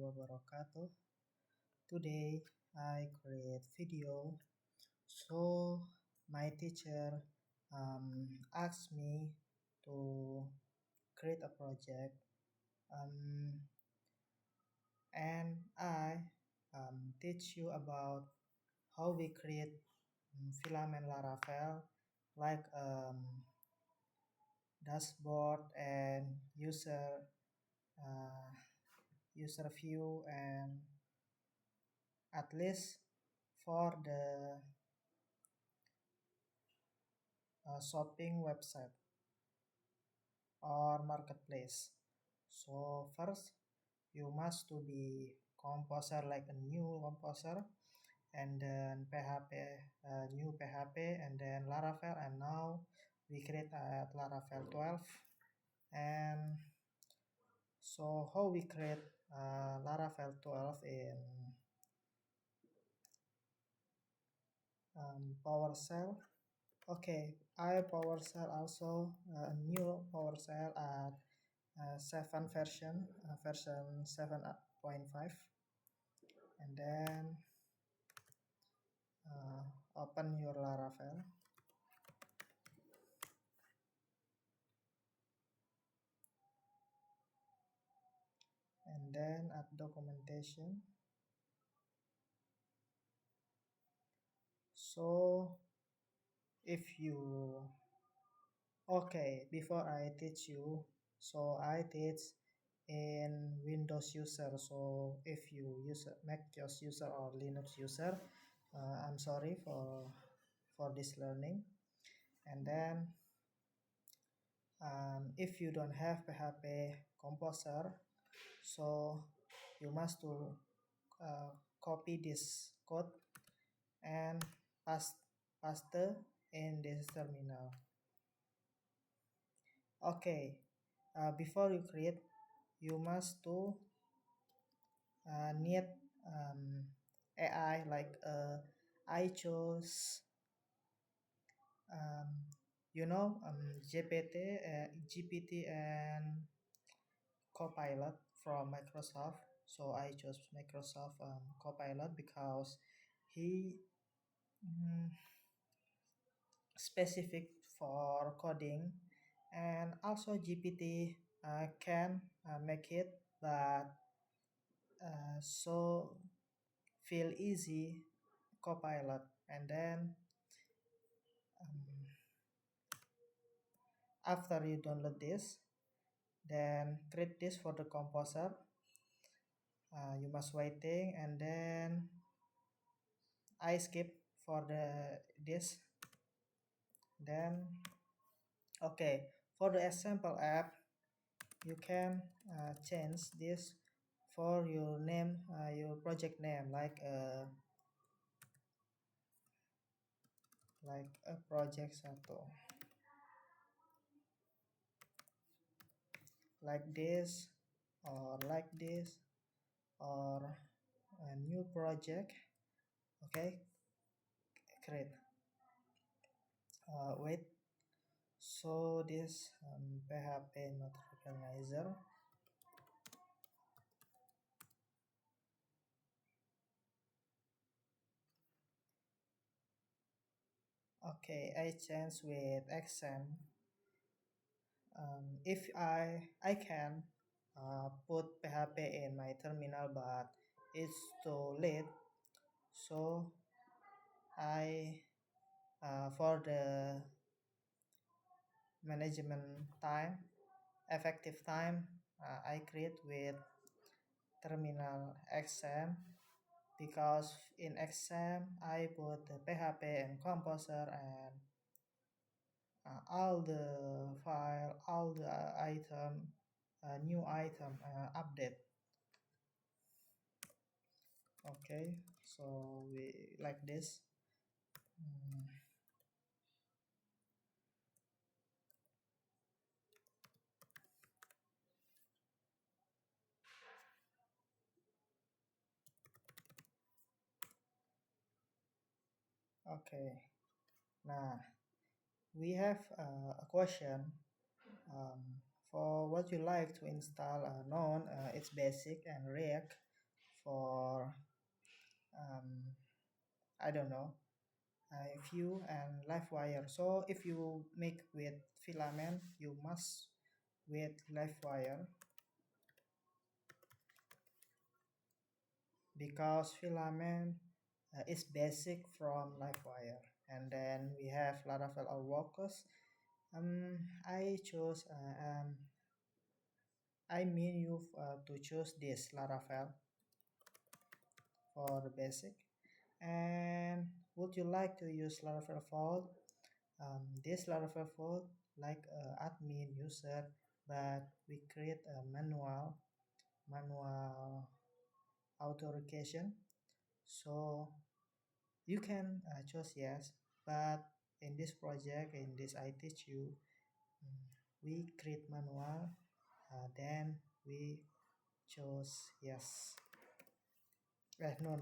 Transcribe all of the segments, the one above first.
wabarakatuh. Today I create video. So my teacher asked me to create a project, and I teach you about how we create filament Laravel, like dashboard and uh, user view, and at least for the shopping website or marketplace. So first you must to be composer, like a new composer, and then PHP, new PHP, and then Laravel, and now we create at Laravel 12. And so how we create Laravel 12 in PowerShell. Okay, I PowerShell also a new PowerShell at 7 version 7.5, and then open your Laravel, and then at documentation. So if you before I teach you, so I teach in Windows user. So if you use Mac OS user or Linux user, I'm sorry for this learning. And then if you don't have PHP Composer, so you must to copy this code and paste in this terminal. Okay, before you create, you must to need AI, like I chose GPT and Copilot from Microsoft. So I chose Microsoft Copilot because he specific for coding, and also GPT can make it, but so feel easy Copilot. And then after you download this, then create this for the composer. You must waiting, and then I skip for this. Then okay, for the example app, you can change this for your name, your project name, like a project satu, like this, or like this, or a new project. Okay, create. Wait, so this PHP not recognizer. Okay, I change with XM. If I can put PHP in my terminal, but it's too late, so I for the management time, effective time, I create with terminal XM, because in XM I put the PHP and composer, and all the file, all the item, new item update. Okay, so we like this. Okay, now we have a question for what you like to install. Known it's basic and React. for I don't know, view and live wire. So if you make with filament, you must with live wire, because filament is basic from live wire. And then we have Laravel or Workers. I chose I mean you to choose this Laravel for the basic. And would you like to use Laravel Vault? This Laravel Vault like admin user, but we create a manual authentication. So you can choose yes, but in this project, in this I teach you, we create manual, then we chose yes. No.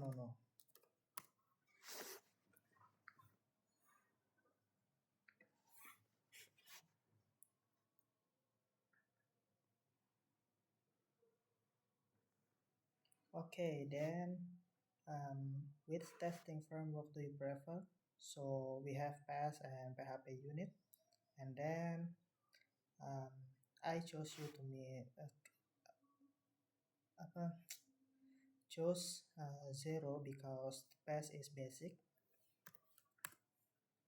Okay, then which testing framework do you prefer? So we have PAS and PHP unit, and then um, I chose you to me apa, chose zero because PAS is basic,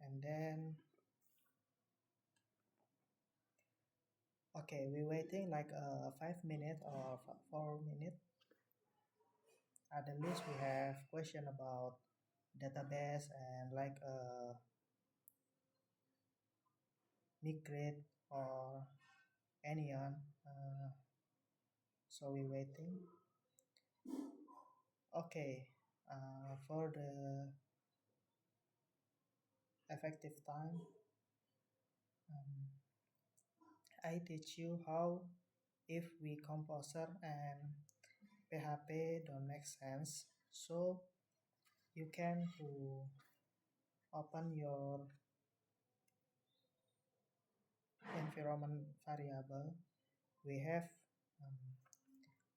and then okay, we waiting like 5 minutes or 4 minutes. At the least we have question about database and like migrate or anion. So we waiting. Okay, for the effective time, um, I teach you how if we composer and PHP don't make sense. So you can to open your environment variable. We have um,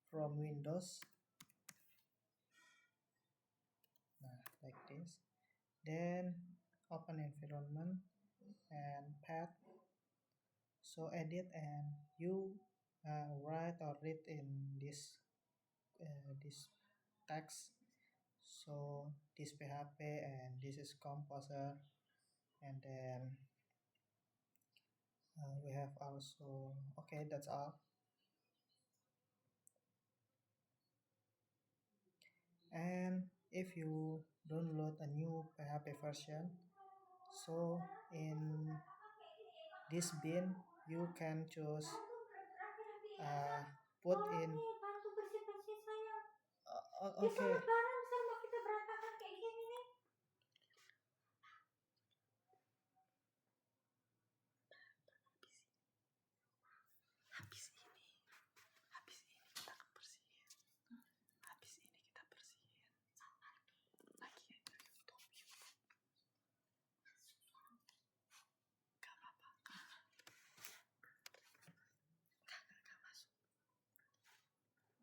from Windows, like this. Then open environment and path. So edit and you write or read in this text. So this PHP and this is composer, and then we have also okay, that's all. And if you download a new PHP version, so in this bin you can choose uh, put in okay.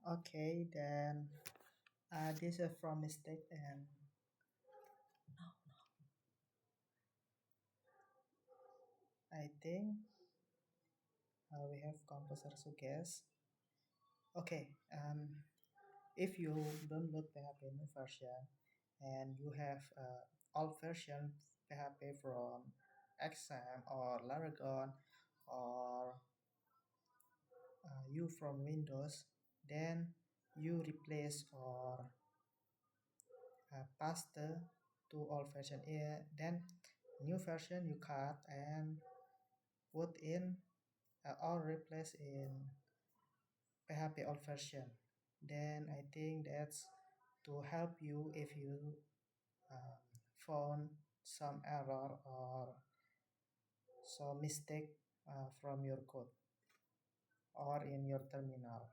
Okay, then this is from mistake, and I think we have composer suggest. Okay, if you download PHP new version and you have old version PHP from XAMPP or Laragon or you from Windows, then you replace or paste to old version. Then new version you cut and put in or replace in PHP old version. Then I think that's to help you if you um, found some error or some mistake from your code or in your terminal.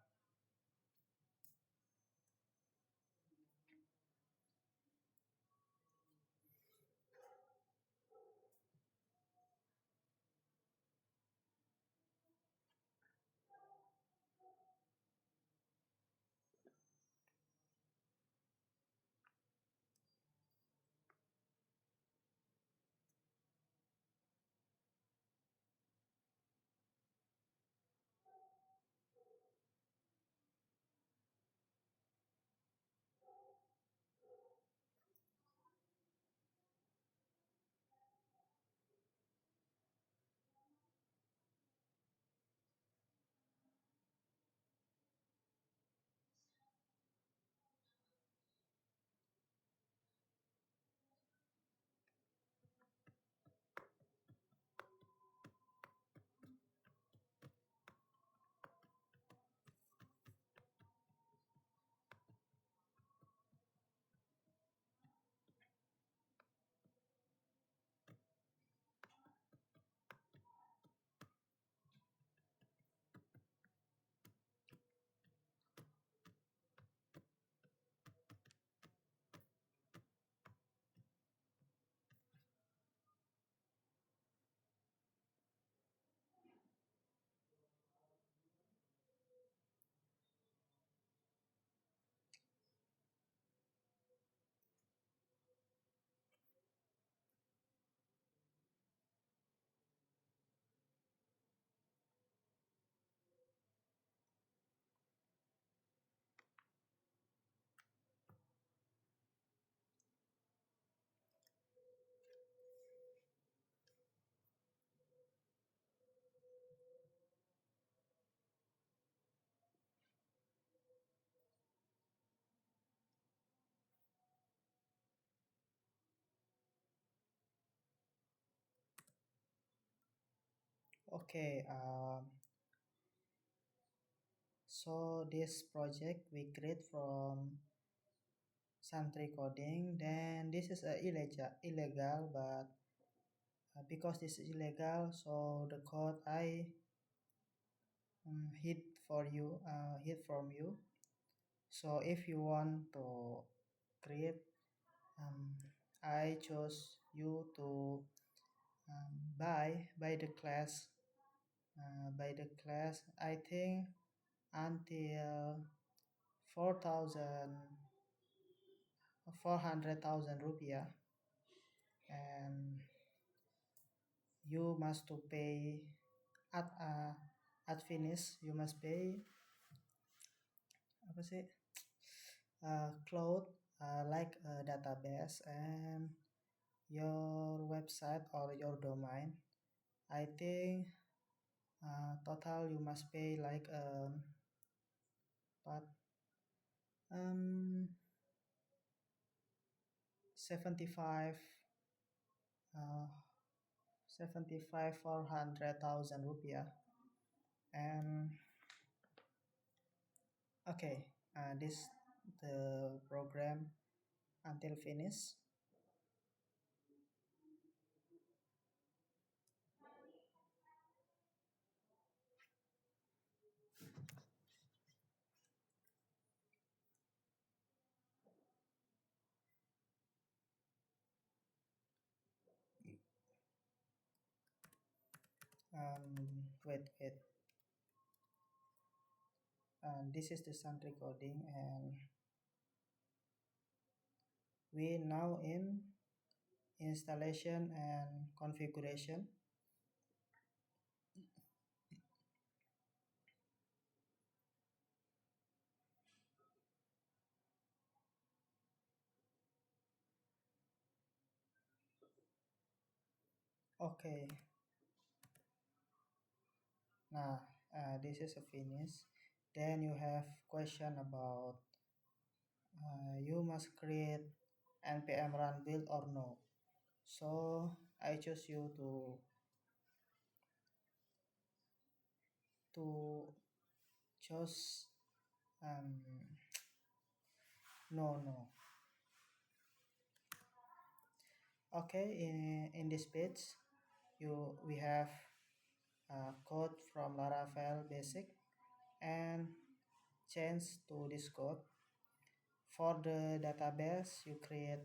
Okay, so this project we create from Santry coding. Then this is illegal, but because this is illegal, so the code I hid hid from you. So if you want to create, um, I chose you to buy the class I think until 400,000 rupiah, and you must to pay at finish you must pay apa sih cloud like a database and your website or your domain. I think total you must pay like but um 75 uh 75 400,000 rupiah. And okay, this the program until finish. Wait, this is the sound recording, and we now in installation and configuration. Okay, now this is a finish. Then you have question about you must create npm run build or no. So I choose you to choose um, no. Okay, in this page we have code from Laravel basic and change to this code. For the database, you create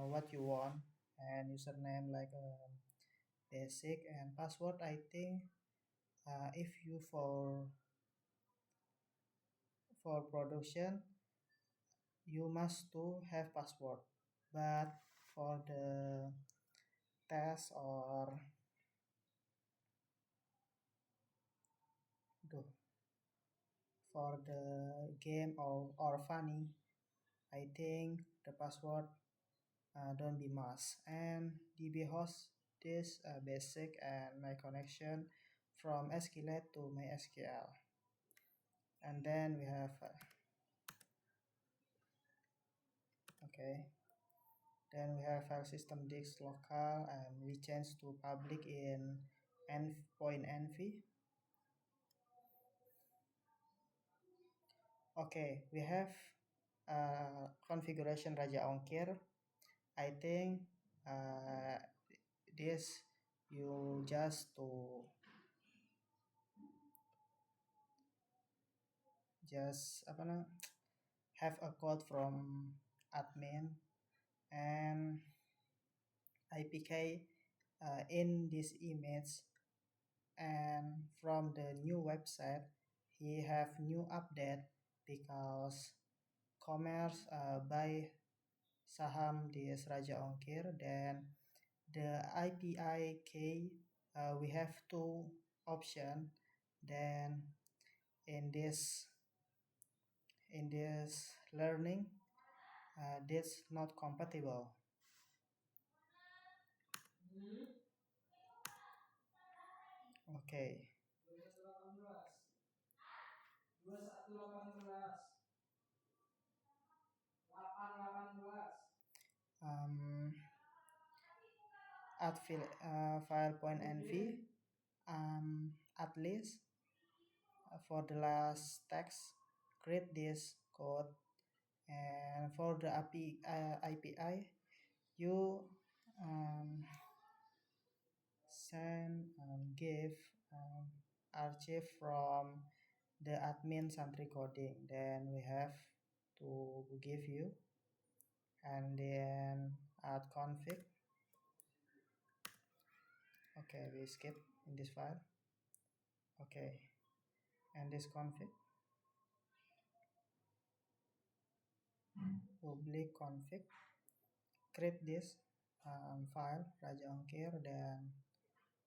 what you want and username like basic and password. I think if you for production, you must to have password. But for the test or the for the game or funny, I think the password don't be must. And DB host this basic and my connection from SQLite to MySQL. And then we have okay. Then we have file system disk local, and we change to public in endpoint env. Okay, we have configuration Raja Ongkir. I think uh, this you just apa have a code from admin and IPK in this image, and from the new website he have new update because commerce buy saham di Raja Ongkir. Then the IPIK we have two option. Then in this learning this not compatible. Okay. um, file point env at least for the last text, create this code, and for the API, you um, send give archive from the admin Santri coding. Then we have to give you, and then add config. Okay, we skip in this file. Okay, and this config, public config, create this file Raja Ongkir, then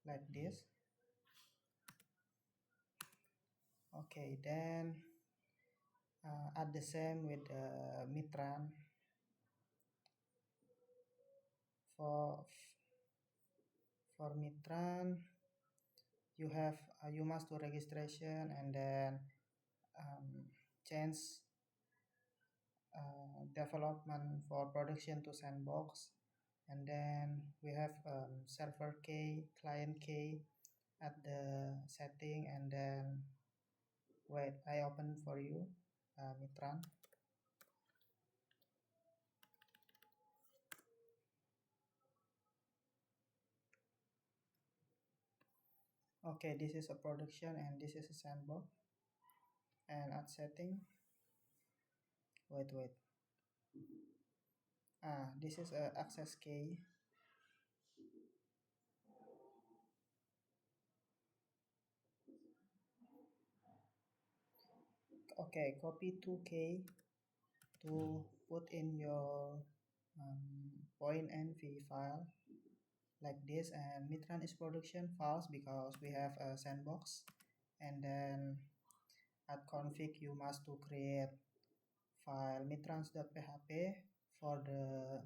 like this. Okay, then add the same with Mitran. For Mitran, you must do registration and then um, change development for production to sandbox, and then we have server key, client key at the setting, and then wait, I open for you Mitran. Okay, this is a production and this is a sandbox, and at setting, wait, this is a access key. Okay, copy 2k to put in your point env file like this, and Mitran is production false because we have a sandbox, and then at config you must to create file mitrans.php for the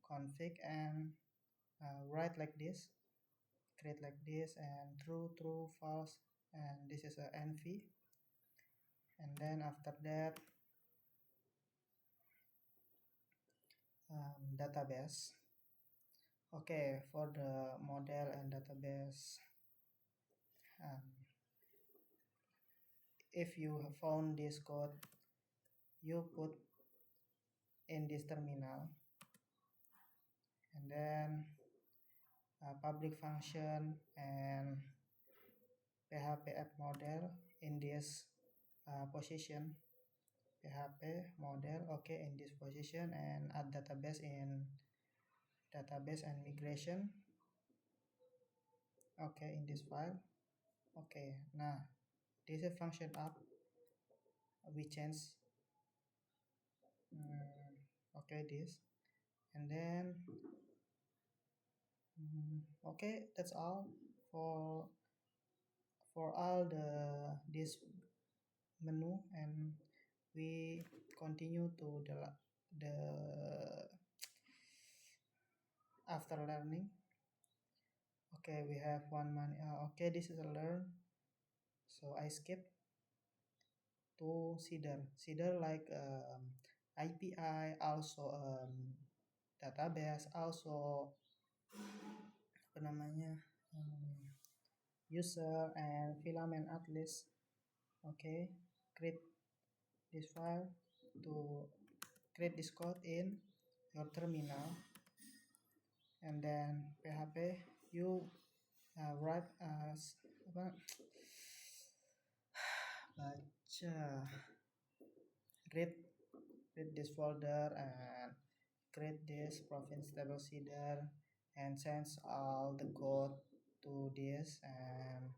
config, and write like this, create like this, and true false, and this is a env, and then after that database. Okay, for the model and database, um, if you have found this code, you put in this terminal, and then public function and php app model in this position, php model, okay, in this position, and add database in database and migration, okay, in this file. Okay, now this is function up, we change okay this, and then okay, that's all for all this menu, and we continue to the after learning. Okay, we have one money, okay, this is a learn, so I skip to Cedar like API, also database, also apa namanya, user and filament atlas. Okay, create this file to create this code in your terminal, and then php you write as apa, baca, read this folder and create this province table seeder, and send all the code to this, and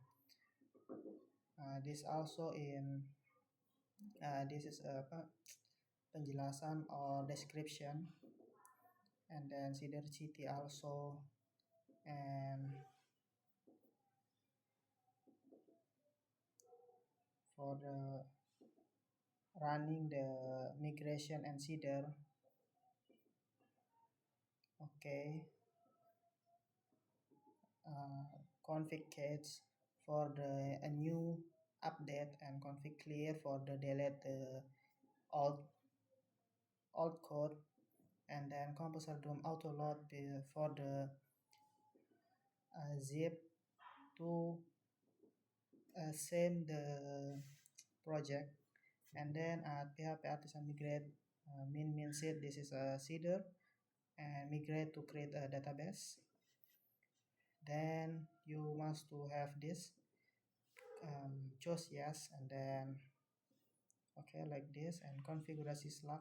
this also in this is apa, penjelasan or description, and then seeder city also, and for the running the migration and seeder. Okay, config case for the a new update, and config clear for the delete the old code, and then composer dom auto load for the zip to send the project, and then add php artisan migrate min seed. This is a seeder, and migrate to create a database. Then you must to have this, choose yes, and then okay, like this, and configurasi slug.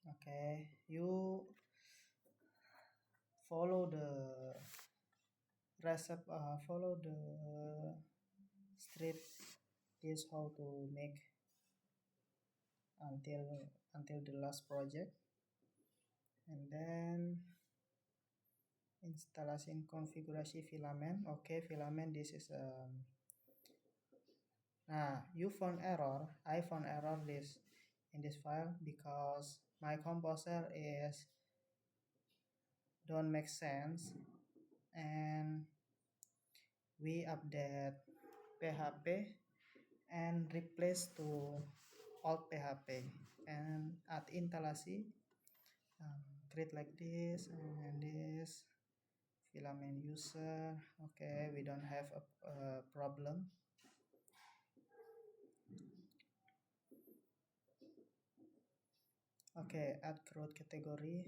Okay, you follow the follow the strip, is how to make until the last project, and then instalasi konfigurasi filament. Okay, filament, this is you found error. I found error this in this file because my composer is don't make sense, and we update php and replace to old php and add instalasi, create like this and this filament user. Okay, we don't have a problem. Okay, add crowd category.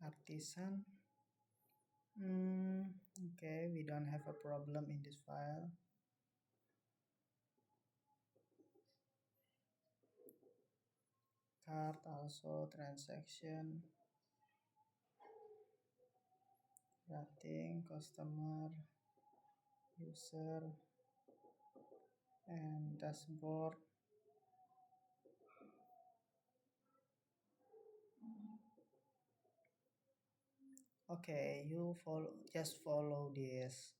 Artisan. Okay, we don't have a problem in this file. Card also, transaction, rating, customer, user, and dashboard. Okay, you just follow this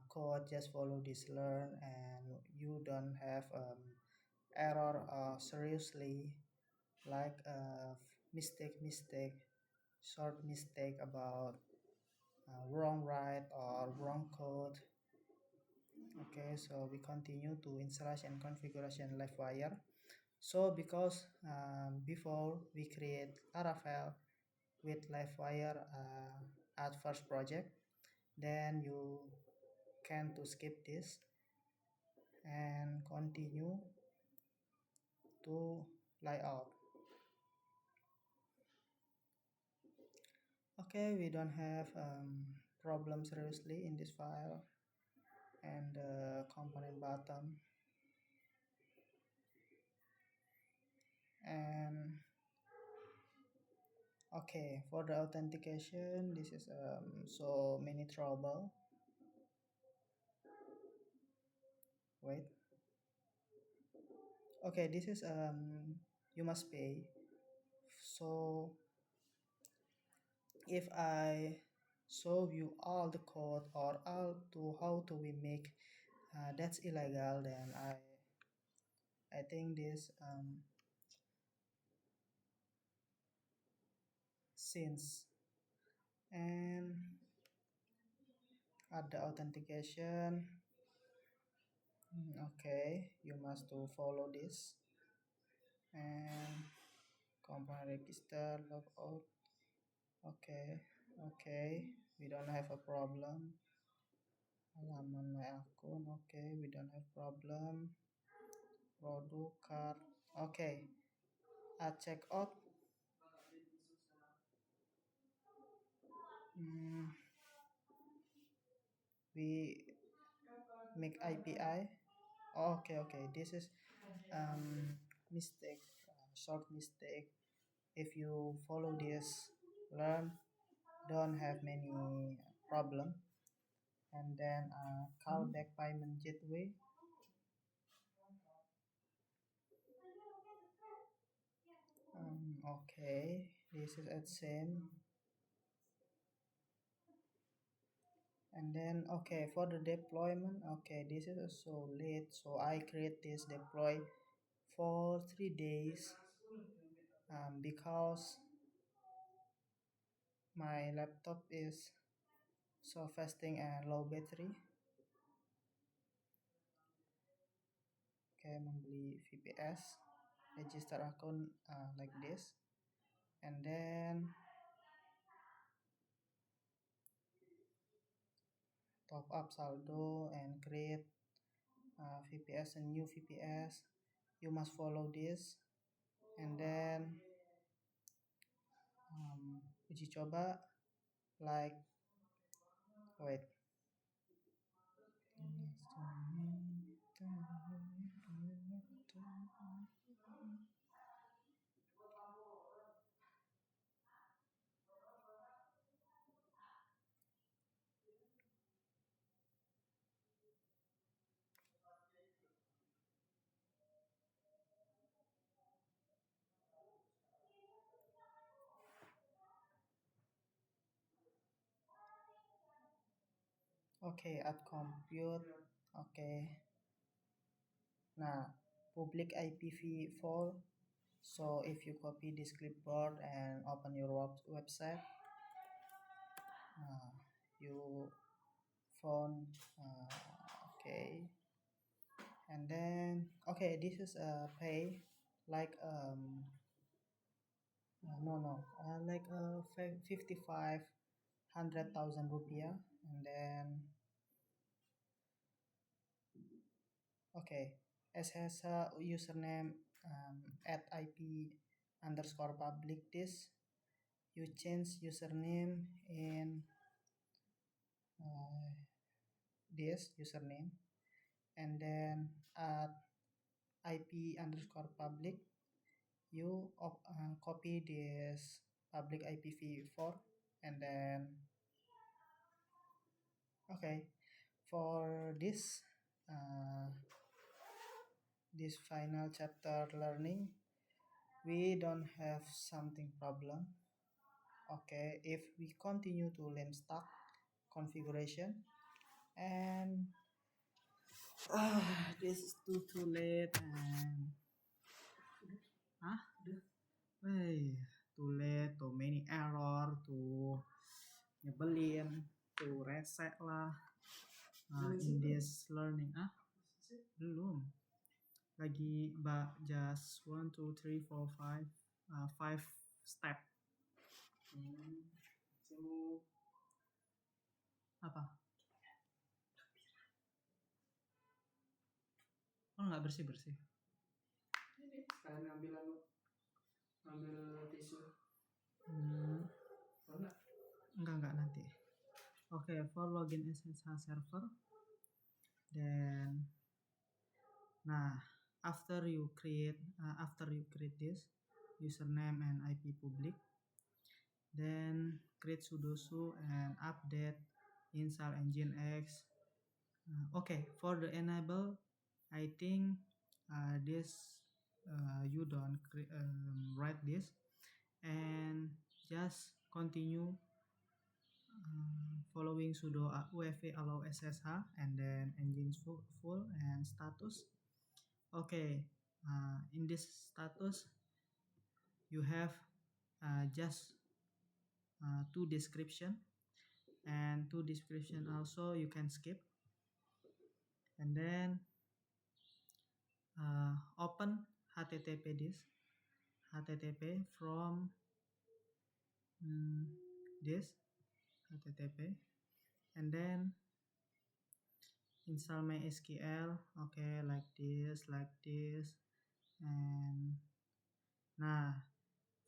code, just follow this learn, and you don't have error seriously, like mistake, short mistake about wrong write or wrong code. Okay, so we continue to installation and configuration Livewire. So because before we create Laravel with Livewire at first project, then you can to skip this and continue to layout. Okay, we don't have problems seriously in this file, and the component bottom, and okay, for the authentication, this is so many trouble. Wait. Okay, this is you must pay. So if I show you all the code or all to how to we make that's illegal, then I think this since, and at the authentication. Okay, you must to follow this, and component register logout. Okay, okay, we don't have a problem. Halaman my akun. Okay, we don't have problem. Product card. Okay, check out. We make API. Okay, okay, this is mistake, short mistake. If you follow this learn, don't have many problem. And then callback payment gateway. Okay, this is at same. And then okay, for the deployment, okay, this is so late, so I create this deploy for 3 days because my laptop is so fasting and low battery. Okay, membeli VPS, register account like this, and then top up saldo and create VPS and new VPS. You must follow this, and then uji coba like wait. Okay, add compute. Okay. Nah, public IPv4. So if you copy this clipboard and open your website, you found okay, and then okay, this is a pay like like 55,100,000 rupiah, and then okay, SSH username at IP underscore public this. You change username in this username, and then at IP underscore public you copy this public IPv4, and then okay, for this final chapter learning, we don't have something problem. Okay, if we continue to learn stack configuration, and this is too late, and too late, too many error, too nyebelin, too reset lah in this learning. Belum, lagi just 1 2 3 4 5 step. Apa? Oh, nggak bersih. Ini sekalian ngambil tisu. Enggak nanti. Okay, for login SSH server, then after you create this username and IP public, then create sudo and update install nginx. Okay, for the enable, I think this you don't write this, and just continue following sudo uev allow ssh and then engine full and status. Okay, in this status you have just two description, and two description also you can skip, and then open http from this http, and then install MySQL. Okay, like this, and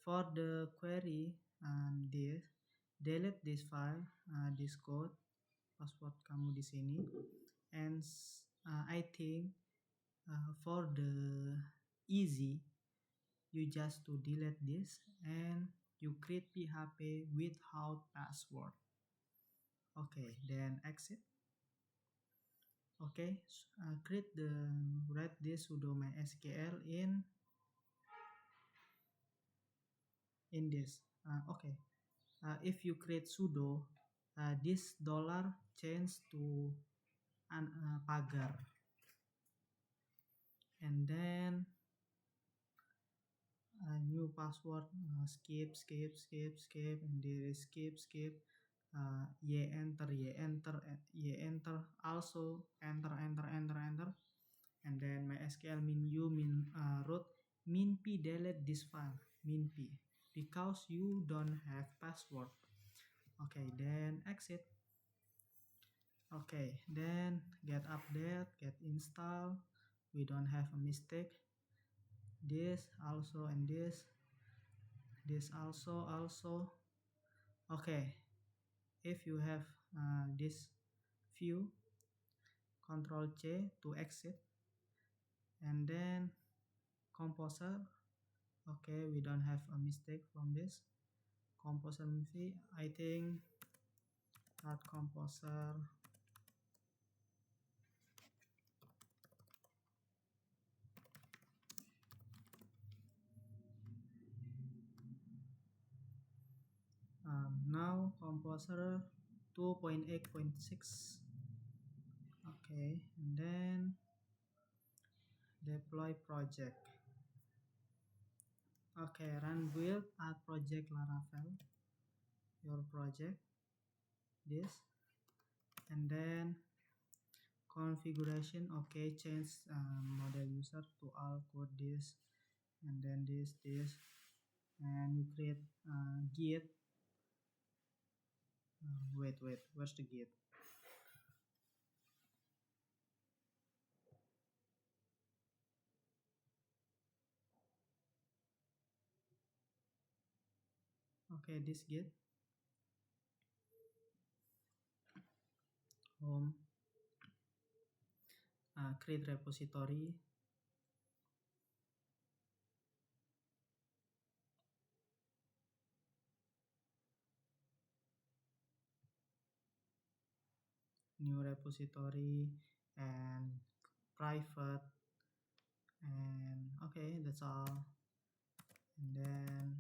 for the query, this delete this file, this code, password kamu di sini, and I think for the easy, you just to delete this and you create PHP without password. Okay, then exit. Okay, write this sudo MySQL in this. Okay, if you create sudo, this dollar change to pagar, and then new password, skip, and there is skip, y enter, also enter, and then MySQL root p delete this file, p, because you don't have password. Okay, then exit. Okay, then get update, get install. We don't have a mistake. This also and this also. Okay, if you have this view, Control C to exit, and then composer. Okay, we don't have a mistake from this composer movie. I think that composer. Now composer 2.8.6. Okay, and then deploy project. Okay, run build add project Laravel, your project, this, and then configuration. Okay, change model user to all code this, and then this, and you create git. Wait, where's the git? Okay, this git home, create repository. New repository and private, and okay, that's all. And then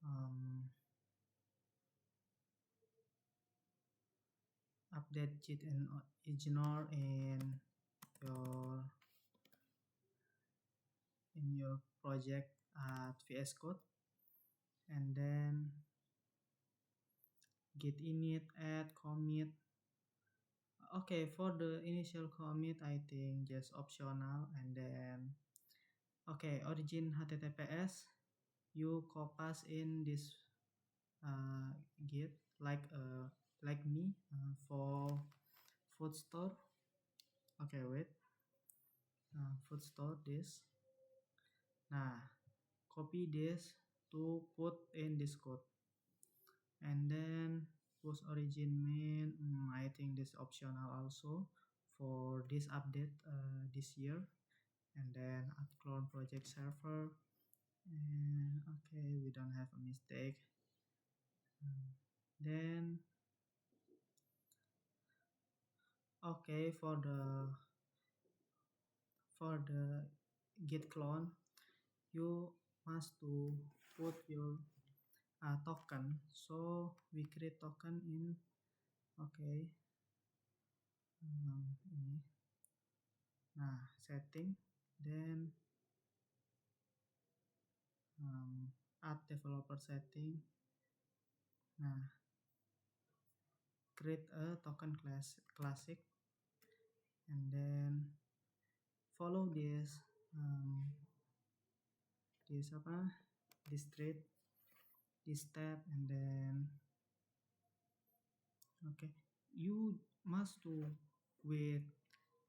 um, update Git and ignore your in your project at VS Code, and then git init add commit. Okay, for the initial commit I think just optional, and then okay, origin HTTPS you copy in this git like me for food store. Okay, wait, food store this. Nah, copy this to put in this code, and then push origin main. I think this optional also for this update this year, and then add clone project server. And okay, we don't have a mistake. Then okay, for the git clone you must to put your token, so we create token in okay ini. Nah, setting, then add developer setting. Nah, create a token classic, and then follow this apa this thread, this step, and then okay, you must to with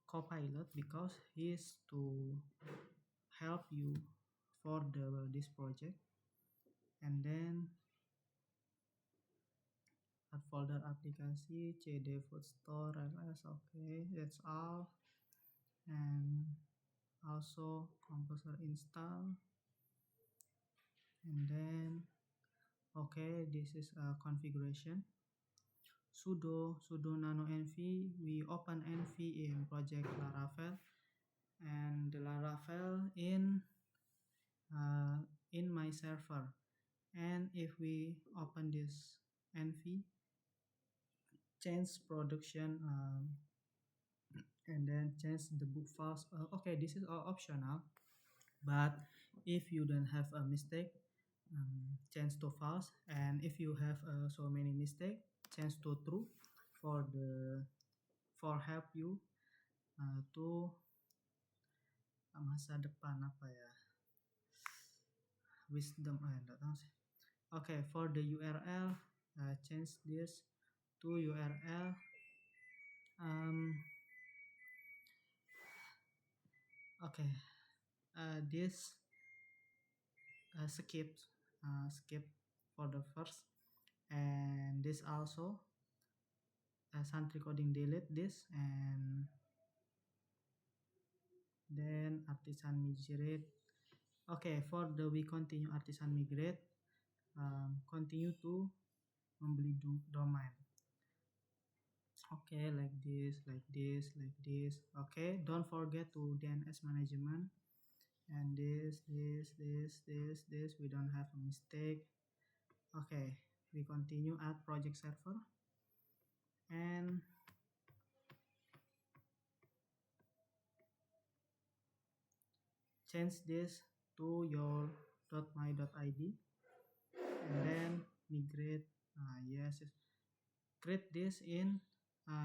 Copilot because he is to help you for this project, and then add folder aplikasi cd food store ls. Okay, that's all. And also composer install, and then okay, this is a configuration. Sudo nano env. We open env in project Laravel, and the Laravel uh, in my server. And if we open this env, change production, and then change the book files. Okay, this is all optional, but if you don't have a mistake, change to false, and if you have so many mistake, change to true for help you to masa depan apa ya, wisdom enggak tahu sih. Okay, for the URL, change this to URL. Um, okay, this skip for the first, and this also Santri coding delete this, and then artisan migrate. Okay, for the we continue artisan migrate, continue to membeli domain. Okay, like this, like this, like this. Okay, don't forget to DNS management, and this. We don't have a mistake. Okay, we continue add project server, and change this to your .my.id, and then migrate. Yes, create this in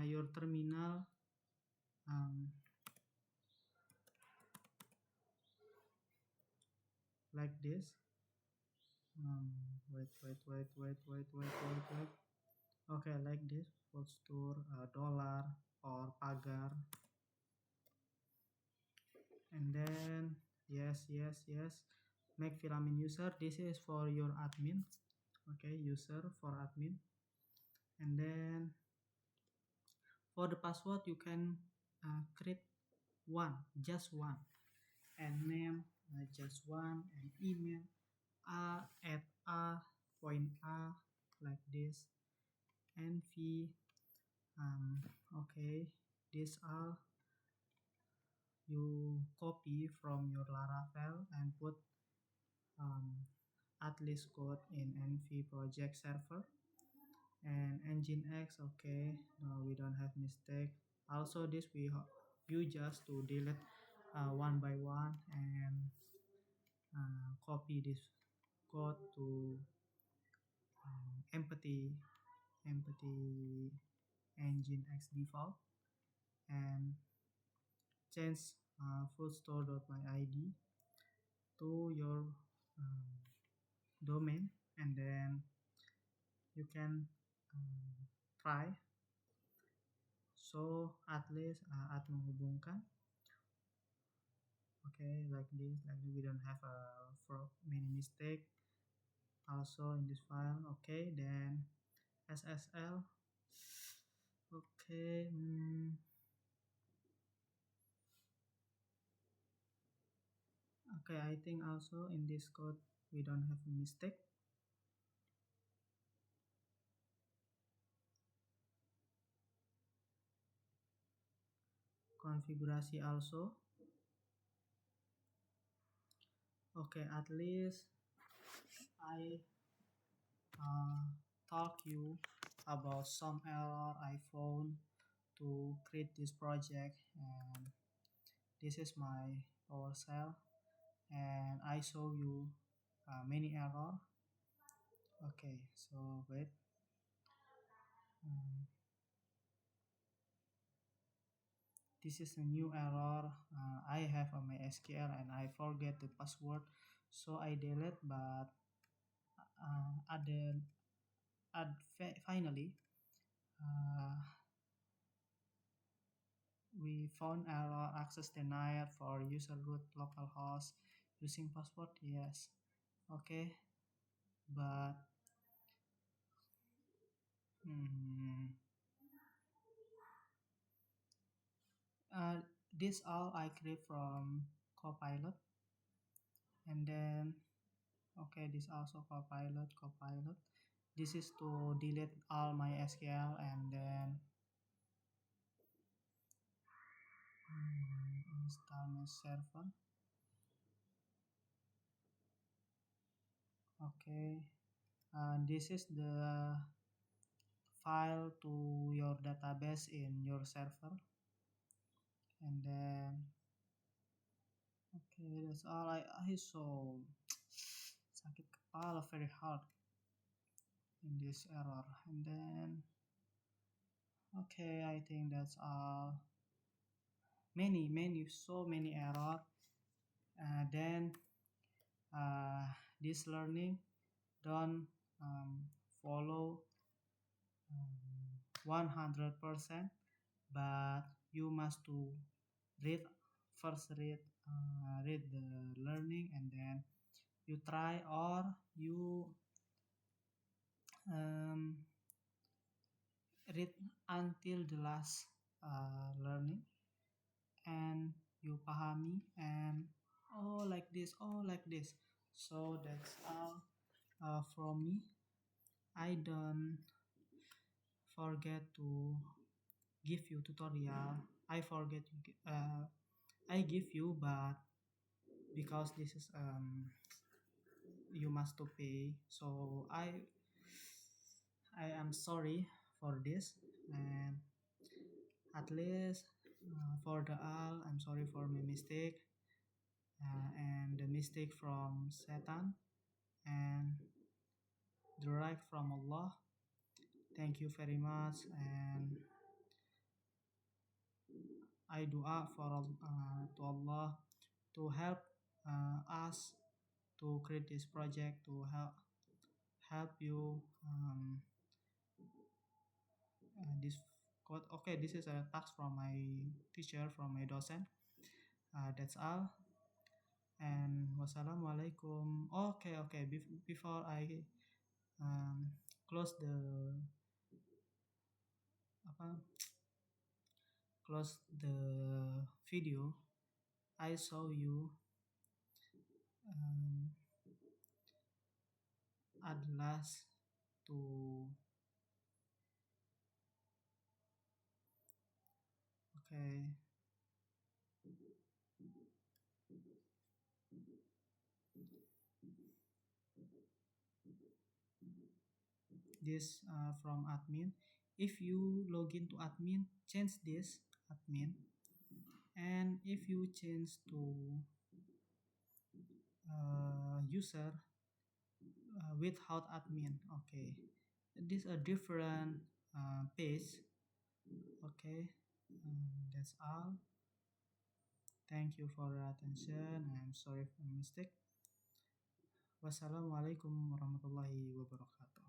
your terminal. um, like this. Wait. Okay, like this. Postur, dollar, or pagar, and then yes. Make filament user. This is for your admin. Okay, user for admin, and then for the password you can create just one, and name just one, and email at point like this, and v. Okay, this all you copy from your Laravel and put at least code in NV project server, and Nginx. Okay, no, we don't have mistake. Also this you just to delete one by one, and copy this code to empty Nginx default, and change fullstore.myid to your um, domain, and then you can try. So at least at menghubungkan. Okay, like this, we don't have for many mistake also in this file. Okay, then SSL. Okay. Okay, I think also in this code we don't have a mistake. Configurasi also. Okay, at least I talk you about some error I found to create this project, and this is my PowerShell, and I show you many error. Okay, so wait. This is a new error. I have a MySQL and I forget the password, so I delete. But finally, uh, we found error access denied for user root localhost using password. Yes, okay, but hmm, this all I create from Copilot, and then okay, this also Copilot. This is to delete all my SQL, and then install my server. Okay, this is the file to your database in your server, and then okay, that's all. I so sakit kepala very hard in this error, and then okay, I think that's all. So many error. Then this learning don't follow 100%, but you must to read first, read the learning, and then you try, or you um, read until the last learning, and you pahami, and oh like this. So that's all from me. I don't forget to give you tutorial. I forget I give you, but because this is you must to pay, so I am sorry for this, and at least for the all, I'm sorry for my mistake, and the mistake from Satan, and the right from Allah. Thank you very much, and I dua for to Allah to help us to create this project, to help you this code. Okay, this is a task from my teacher, from my docent. That's all. And wassalamualaikum. Okay, okay. Before I um, close the apa close the video, I show you um, Atlas to okay. This from admin. If you log into admin, change this admin, and if you change to user without admin, okay, this a different page. Okay, that's all. Thank you for your attention. I'm sorry for the mistake. Wassalamualaikum warahmatullahi wabarakatuh.